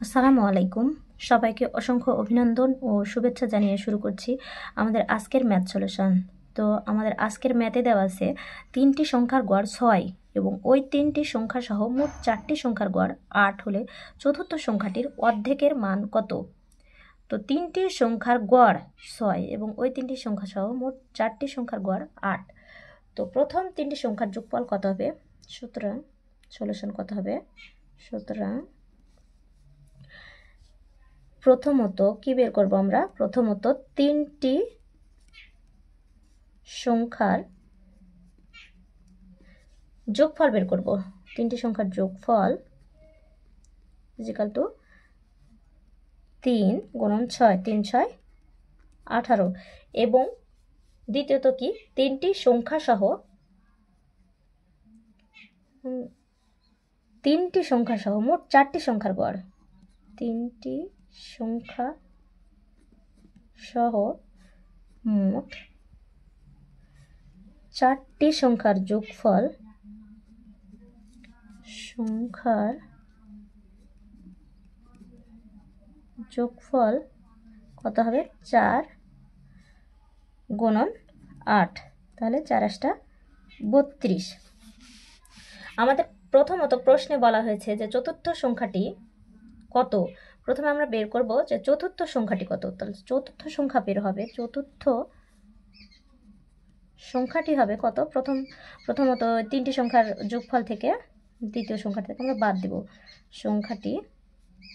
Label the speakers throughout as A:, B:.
A: আসসালামু আলাইকুম। সবাইকে অসংখ্য অভিনন্দন ও শুভেচ্ছা জানিয়ে শুরু করছি আমাদের আজকের ম্যাথ সলিউশন। তো আমাদের আজকের ম্যাথে দেওয়া আছে 3টি সংখ্যার গড় 6 এবং ওই 3টি সংখ্যা সহ মোট 4টি সংখ্যার গড় 8 হলে চতুর্থ সংখ্যাটির অর্ধেকের মান কত? তো 3টি সংখ্যার গড় 6 এবং ওই 3টি সংখ্যা সহ মোট 4টি সংখ্যার গড় 8। তো প্রথম 3টি সংখ্যার যোগফল কত হবে? সুতরাং সলিউশন কত হবে? সুতরাং প্রথমত কি বের করব আমরা? প্রথমত 3টি সংখ্যার যোগফল বের করব। 3টি সংখ্যার যোগফল = 3 × 6, 3 × 6 = 18। এবং দ্বিতীয়ত কি? 3টি সংখ্যা সহ 3টি সংখ্যা সহ মোট 4টি সংখ্যার গড়। 3টি সংখ্যা সহ মোট 4টি সংখ্যার যোগফল কত হবে? 4 × 8, তাহলে 4 × 8 = 32। আমাদের প্রথমত প্রশ্নে বলা হয়েছে যে চতুর্থ সংখ্যাটি কত। প্রথমে আমরা বের করব যে চতুর্থ সংখ্যাটি কত। তাহলে চতুর্থ সংখ্যা বের হবে। চতুর্থ সংখ্যাটি হবে কত? প্রথমত 3টি সংখ্যার যোগফল থেকে দ্বিতীয় সংখ্যাটি থেকে আমরা বাদ দেব। সংখ্যাটি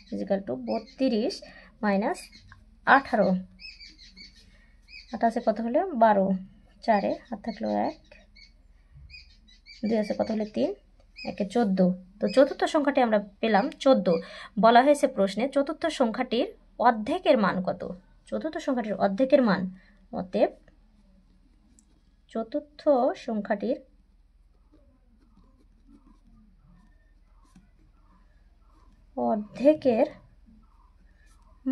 A: = 32 - 18। 8 আছে কত হলে? 12। 4 হাত থাকলো 1, 2 আছে কত হলে? 3, 1 14। তো চতুর্থ সংখ্যাটি আমরা পেলাম 14। বলা হয়েছে প্রশ্নে চতুর্থ সংখ্যাটির অর্ধেকের মান কত? চতুর্থ সংখ্যাটির অর্ধেকের মান, অতএব চতুর্থ সংখ্যাটির অর্ধেকের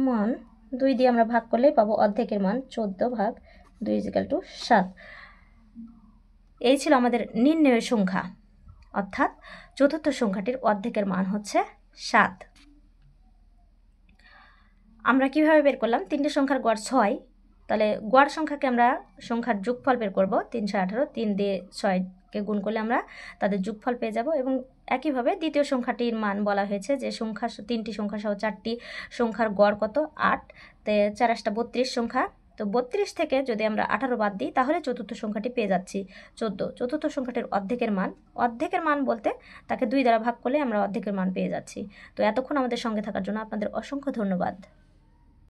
A: মান 2 দিয়ে আমরা ভাগ করলেই পাবো অর্ধেকের মান। 14/2 = 7। এই ছিল আমাদের নির্ণয়ের সংখ্যা, অর্থাৎ চতুর্থ সংখ্যাটির অর্ধেকের মান হচ্ছে 7। আমরা কিভাবে বের করলাম? 3টি সংখ্যার গড় 6, তাহলে গড় সংখ্যাকে আমরা সংখ্যার যোগফল বের করব। 318, 3 দিয়ে 6কে গুণ করলে আমরা তাদের যোগফল পেয়ে যাব। এবং একইভাবে দ্বিতীয় সংখ্যাটির মান বলা হয়েছে যে 3টি সংখ্যা সহ 4টি সংখ্যার গড় কত? 8। তো 4 × 8 = 32 সংখ্যা। তো 32 থেকে যদি আমরা 18 বাদ দিই তাহলে চতুর্থ সংখ্যাটি পেয়ে যাচ্ছি 14। চতুর্থ সংখ্যাটির অর্ধেকের মান বলতে তাকে 2 দ্বারা ভাগ করলে আমরা অর্ধেকের মান পেয়ে যাচ্ছি। তো এতক্ষণ আমাদের সঙ্গে থাকার জন্য আপনাদের অসংখ্য ধন্যবাদ।